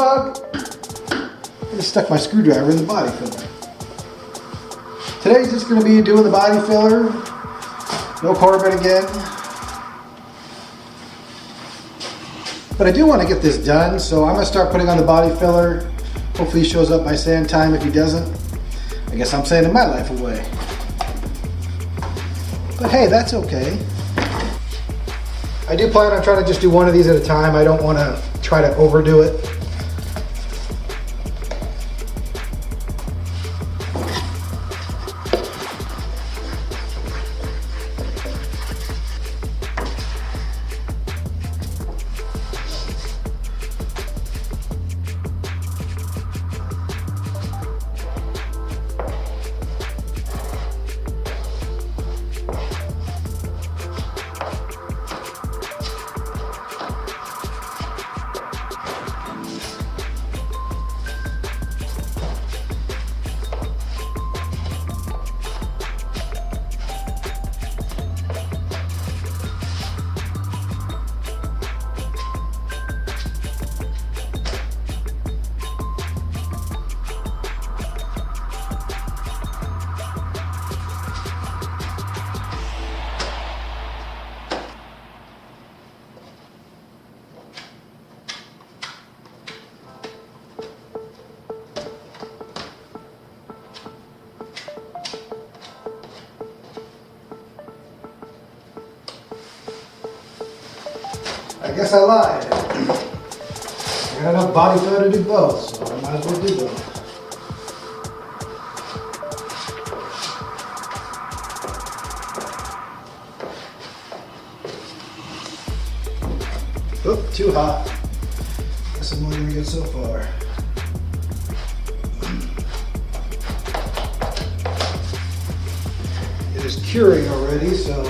bug. I just stuck my screwdriver in the body filler. Today's just going to be doing the body filler. No carbon again. But I do want to get this done, so I'm going to start putting on the body filler. Hopefully he shows up by sand time. If he doesn't, I guess I'm sanding my life away. But hey, that's okay. I do plan on trying to just do one of these at a time. I don't want to try to overdo it. I guess I lied. I got enough body filler to do both, so I might as well do both. Oop, too hot. Guess I'm only gonna get so far. It is curing already, so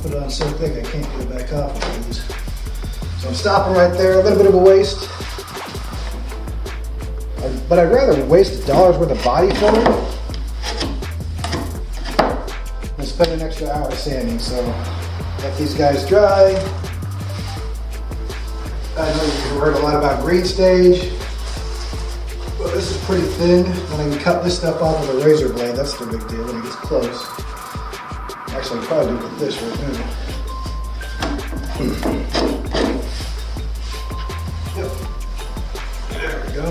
put it on so thick I can't get it back off of these. So I'm stopping right there, a little bit of a waste. But I'd rather waste $1 worth of body filler than spend an extra hour sanding. So let these guys dry. I know you've heard a lot about green stage. Well, this is pretty thin, and I can cut this stuff off with a razor blade. That's the big deal when it gets close. Actually, I'll probably do it with this right now. Yep. There we go.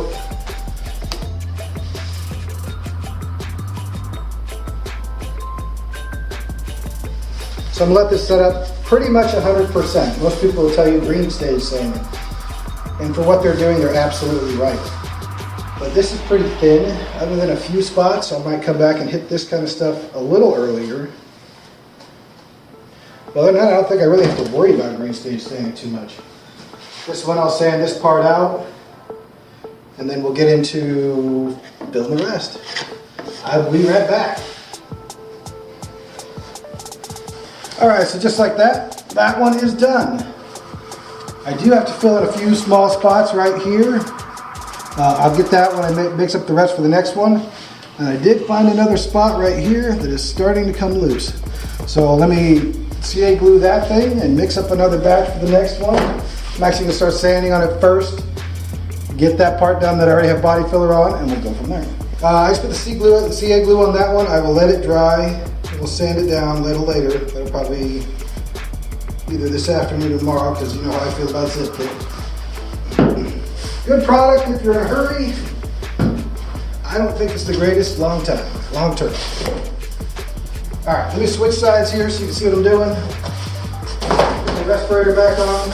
So I'm gonna let this set up pretty much 100%. Most people will tell you green stage sanding. And for what they're doing, they're absolutely right. But this is pretty thin, other than a few spots. So I might come back and hit this kind of stuff a little earlier. Well, other than that, I don't think I really have to worry about green stage sanding too much. This one, I'll sand this part out, and then we'll get into building the rest. I'll be right back. All right, so just like that, that one is done. I do have to fill in a few small spots right here. I'll get that when I mix up the rest for the next one. And I did find another spot right here that is starting to come loose. So let me CA glue that thing and mix up another batch for the next one. I'm actually gonna start sanding on it first, get that part done that I already have body filler on, and we'll go from there. I just put the CA glue on that one. I will let it dry. We'll sand it down a little later. That'll probably either this afternoon or tomorrow, because you know how I feel about zip kit. Good product if you're in a hurry. I don't think it's the greatest long term. All right, let me switch sides here so you can see what I'm doing. Put the respirator back on.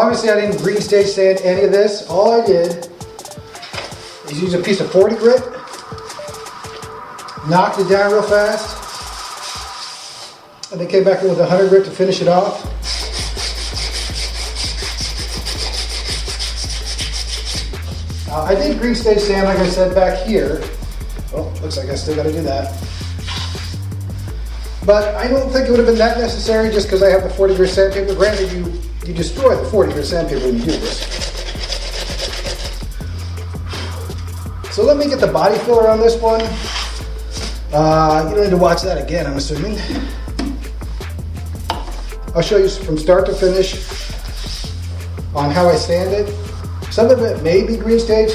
obviously I didn't green stage sand any of this. All I did is use a piece of 40 grit, knocked it down real fast, and then came back in with 100 grit to finish it off. I did green stage sand, like I said, back here. Well, looks like I still got to do that. But I don't think it would have been that necessary just because I have the 40 grit sandpaper. Granted, you destroy the 40 grit sandpaper when you do this. So let me get the body filler on this one. You don't need to watch that again, I'm assuming. I'll show you from start to finish on how I sand it. Some of it may be green stage,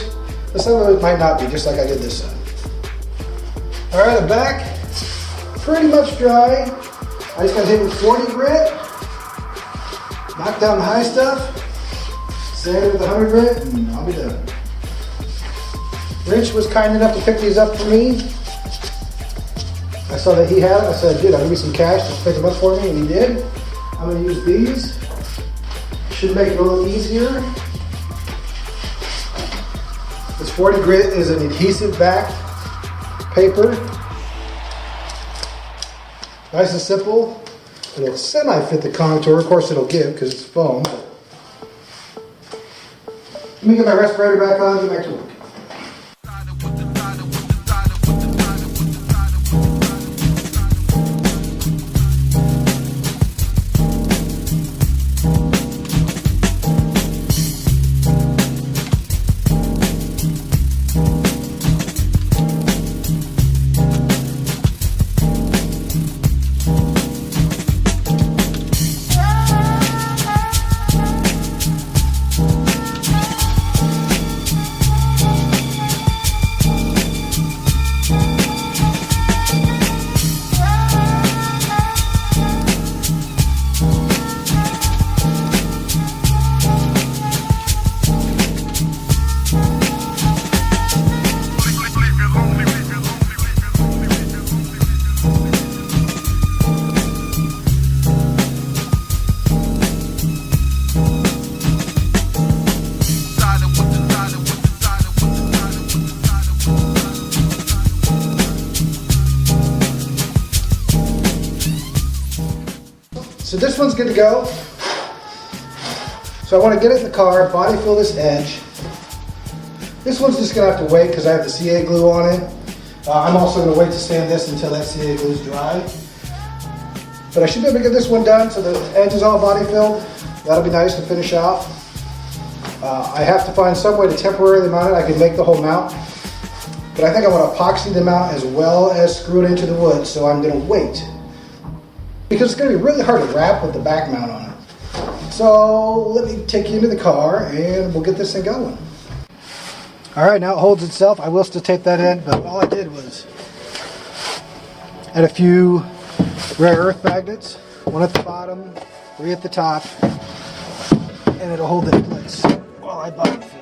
but some of it might not be, just like I did this side. All right, I'm back. Pretty much dry. I just gotta hit it with 40 grit, knock down the high stuff, sand it with 100 grit, and I'll be done. Rich was kind enough to pick these up for me. I saw that he had them. I said, dude, I'll give you some cash to pick them up for me, and he did. I'm gonna use these. Should make it a little easier. This 40 grit is an adhesive back paper. Nice and simple. It'll semi-fit the contour. Of course it'll give because it's foam. Let me get my respirator back on and get back to work. So this one's good to go. So I want to get it in the car, body fill this edge. This one's just gonna have to wait because I have the CA glue on it. I'm also gonna wait to sand this until that CA glue is dry. But I should be able to get this one done so the edge is all body filled. That'll be nice to finish out. I have to find some way to temporarily mount it. I can make the whole mount. But I think I want to epoxy the mount as well as screw it into the wood, so I'm gonna wait. Because it's going to be really hard to wrap with the back mount on it. So let me take you into the car and we'll get this thing going. All right, now it holds itself. I will still tape that in, but all I did was add a few rare earth magnets, one at the bottom, 3 at the top, and it'll hold it in place while I body fill.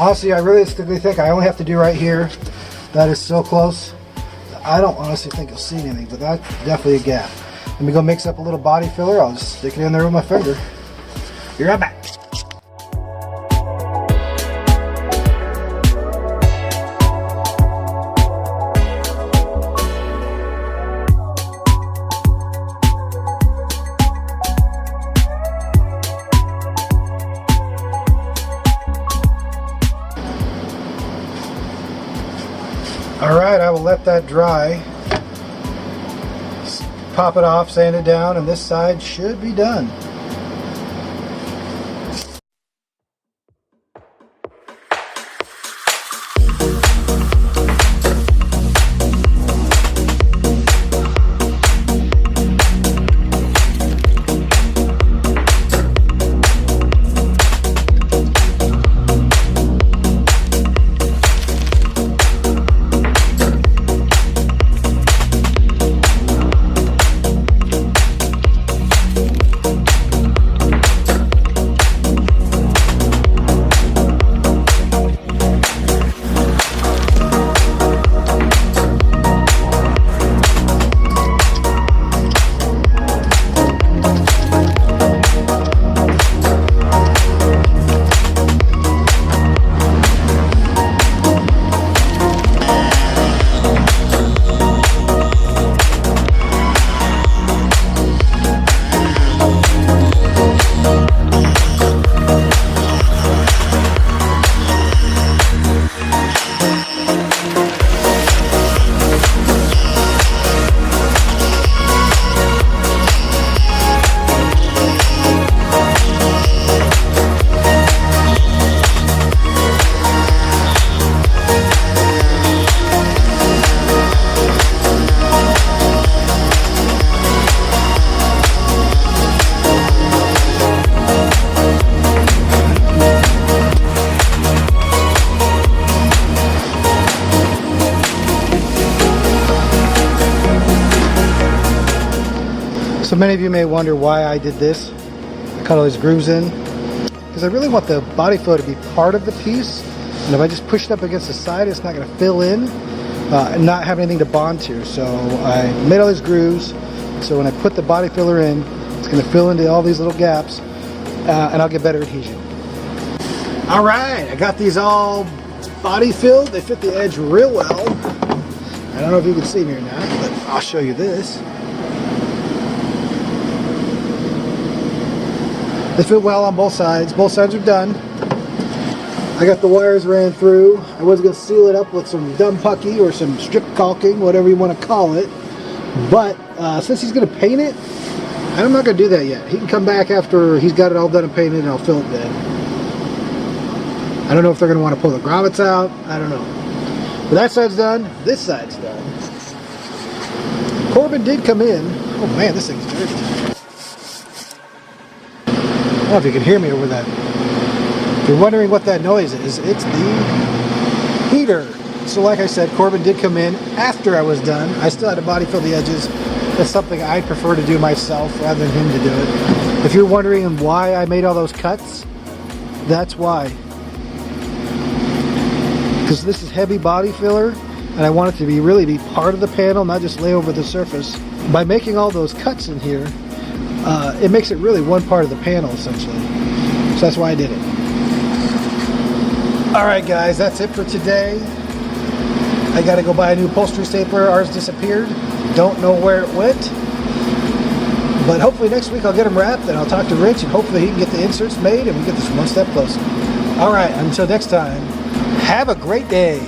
Honestly, I realistically think I only have to do right here. That is so close. I don't honestly think you'll see anything, but that's definitely a gap. Let me go mix up a little body filler. I'll just stick it in there with my finger. Be right back. Alright, I will let that dry. Pop it off, sand it down, and this side should be done. So many of you may wonder why I did this. I cut all these grooves in because I really want the body filler to be part of the piece, and if I just push it up against the side, it's not going to fill in and not have anything to bond to. So I made all these grooves, so when I put the body filler in, it's going to fill into all these little gaps, and I'll get better adhesion. All right, I got these all body filled. They fit the edge real well. I don't know if you can see me or not, but I'll show you this. They fit well on both sides. Both sides are done. I got the wires ran through. I was going to seal it up with some dumb pucky or some strip caulking, whatever you want to call it. But since he's going to paint it, I'm not going to do that yet. He can come back after he's got it all done and painted, and I'll fill it then. I don't know if they're going to want to pull the grommets out. I don't know. But that side's done. This side's done. Corbin did come in. Oh man, this thing's dirty. I don't know if you can hear me over that. If you're wondering what that noise is, it's the heater. So like I said, Corbin did come in after I was done. I still had to body fill the edges. That's something I prefer to do myself rather than him to do it. If you're wondering why I made all those cuts, that's why. Because this is heavy body filler, and I want it to really be part of the panel, not just lay over the surface. By making all those cuts in here, it makes it really one part of the panel, essentially. So that's why I did it. Alright guys, that's it for today. I gotta go buy a new upholstery stapler. Ours disappeared. Don't know where it went. But hopefully next week I'll get them wrapped, and I'll talk to Rich, and hopefully he can get the inserts made, and we get this one step closer. Alright, until next time. Have a great day.